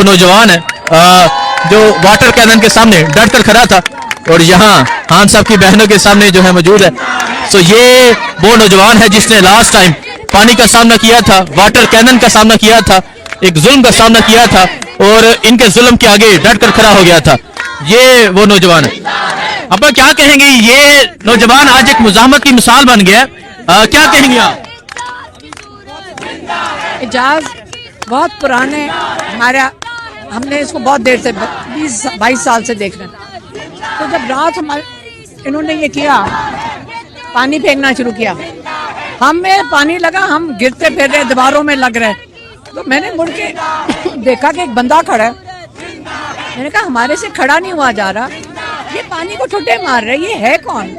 वो नौजवान है जो वाटर कैनन के सामने डट कर खड़ा था और यहाँ खान साहब की बहनों के सामने जो है मौजूद है। तो ये वो नौजवान है जिसने लास्ट टाइम पानी का सामना किया था, वाटर कैनन का सामना किया था, एक जुल्म का सामना किया था और इनके जुल्म के आगे डट कर खड़ा हो गया था। ये वो नौजवान है। अब क्या कहेंगे, ये नौजवान आज एक मुजाहमत की मिसाल बन गया। क्या कहेंगे आप? एजाज बहुत पुराने हमारा, हमने इसको बहुत देर से 20-22 साल से देख रहे हैं। तो जब रात हमारे इन्होंने ये किया, पानी फेंकना शुरू किया, हमें पानी लगा, हम गिरते फिर रहे, दीवारों में लग रहे। तो मैंने मुड़ के देखा कि एक बंदा खड़ा है। मैंने कहा हमारे से खड़ा नहीं हुआ जा रहा, ये पानी को ठुड्डे मार रहे, ये है कौन?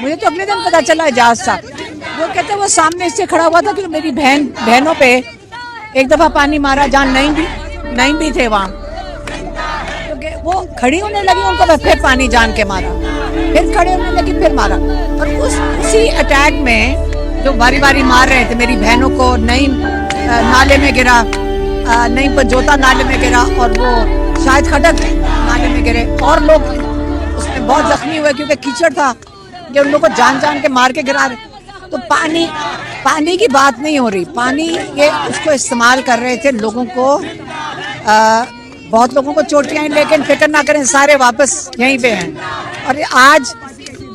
मुझे तो अगले दिन पता चला एजाज साहब। वो कहते वो सामने इससे खड़ा हुआ था कि मेरी बहनों पे एक दफा पानी मारा, जहाँ नहीं भी थे वहाँ। तो वो खड़ी होने लगी, उनको फिर पानी जान के मारा, फिर खड़े होने लगी, फिर मारा। और उसी अटैक में जो बारी बारी मार रहे थे मेरी बहनों को, नईम नाले में गिरा, नईम पंजोता नाले में गिरा और वो शायद खटक नाले में गिरे, और लोग उसमें बहुत जख्मी हुए क्योंकि कीचड़ था कि उन लोगों को जान के मार के गिरा रहे। तो पानी की बात नहीं हो रही, पानी ये उसको इस्तेमाल कर रहे थे लोगों को। बहुत लोगों को चोटियां, लेकिन फिक्र ना करें, सारे वापस यहीं पे हैं। और आज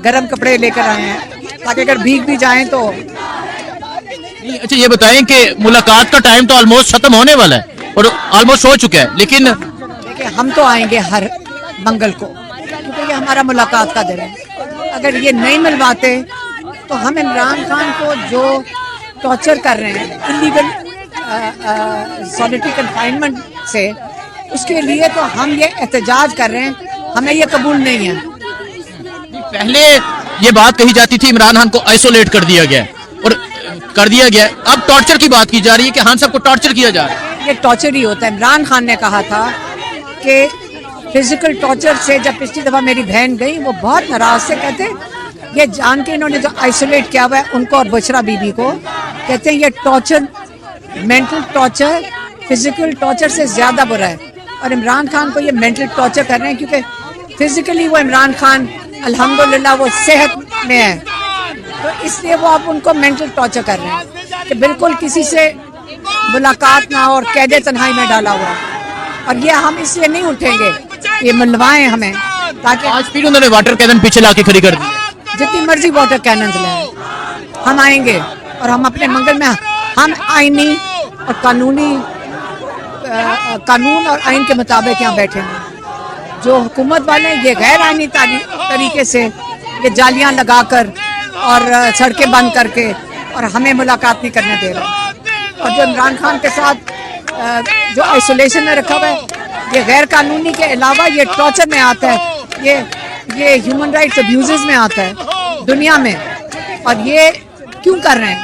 गर्म कपड़े लेकर आए हैं ताकि अगर भीग भी जाएं तो। अच्छा ये बताएं कि मुलाकात का टाइम तो ऑलमोस्ट खत्म होने वाला है और ऑलमोस्ट हो चुका है, लेकिन देखिए हम तो आएंगे हर मंगल को क्योंकि ये हमारा मुलाकात का दिन है। अगर ये नहीं मिलवाते तो हम इमरान खान को जो टॉर्चर कर रहे हैं इलीगल सॉलिटरी कन्फाइनमेंट से, उसके लिए तो हम ये एहतजाज कर रहे हैं, हमें ये कबूल नहीं है। पहले ये बात कही जाती थी इमरान खान को आइसोलेट कर दिया गया और कर दिया गया, अब टॉर्चर की बात की जा रही है कि खान साहब को टॉर्चर किया जा रहा है। ये टॉर्चर ही होता है। इमरान खान ने कहा था कि फिजिकल टॉर्चर से, जब पिछली दफा मेरी बहन गई वो बहुत नाराज से, कहते ये जान के इन्होंने जो आइसोलेट किया हुआ है उनको और बुशरा बीबी को, कहते हैं ये torture, mental torture physical torture से ज्यादा बुरा है। और इमरान खान को ये मेंटल टॉर्चर कर रहे हैं क्योंकि फिजिकली वो इमरान खान अल्हम्दुलिल्लाह वो सेहत में है, तो इसलिए वो आप उनको मेंटल टॉर्चर कर रहे हैं कि बिल्कुल किसी से मुलाकात ना हो और कैदे तन्हाई में डाला हुआ। और ये हम इसलिए नहीं उठेंगे, ये मिलवाएं हमें, ताकि आज फिर उन्होंने वाटर कैनन पीछे लाके खड़ी कर दी। जितनी मर्जी वाटर कैनन लें, हम आएंगे और हम अपने मंगल में हम आईनी और कानून और आइन के मुताबिक यहाँ बैठेंगे। जो हुकूमत वाले ये गैर आईनी तरीके से ये जालियाँ लगाकर और सड़कें बंद करके और हमें मुलाकात नहीं करने दे रहे, और जो इमरान खान के साथ जो आइसोलेशन में रखा हुआ है, ये गैर कानूनी के अलावा ये टॉर्चर में आता है, ये ह्यूमन राइट्स अब्यूजेस में आता है दुनिया में। और ये क्यों कर रहे हैं,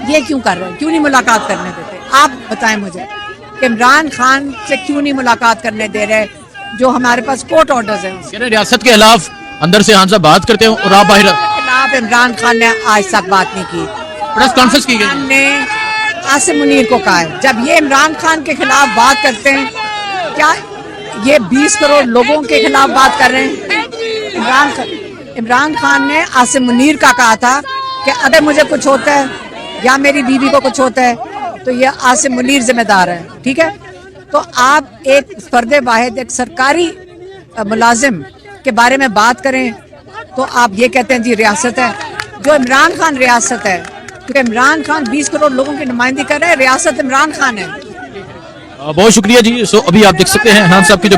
ये क्यों कर रहे हैं, क्यों नहीं मुलाकात करने देते? आप बताएं मुझे कि इमरान खान से क्यों नहीं मुलाकात करने दे रहे, जो हमारे पास कोर्ट ऑर्डर्स हैं। रियासत के खिलाफ अंदर से खान साहब बात करते हैं और आप बाहर। खिलाफ इमरान खान ने आज तक बात नहीं की। प्रेस कॉन्फ्रेंस की गई, हमने आसिम मुनीर को कहा है, जब ये इमरान खान के खिलाफ बात करते हैं, क्या ये 20 करोड़ लोगों के खिलाफ बात कर रहे हैं? इमरान खान ने आसिम मुनीर का कहा था कि अगर मुझे कुछ होता है या मेरी बीवी को कुछ होता है तो ये आसिम मुनीर जिम्मेदार है, ठीक है? तो आप एक फर्द वाहिद, एक सरकारी मुलाजिम के बारे में बात करें तो आप ये कहते हैं जी रियासत है। जो इमरान खान रियासत है, क्योंकि इमरान खान 20 करोड़ लोगों की नुमाइंदगी कर रहे हैं, रियासत इमरान खान है। बहुत शुक्रिया जी। सो अभी आप देख सकते हैं खान साहब की जो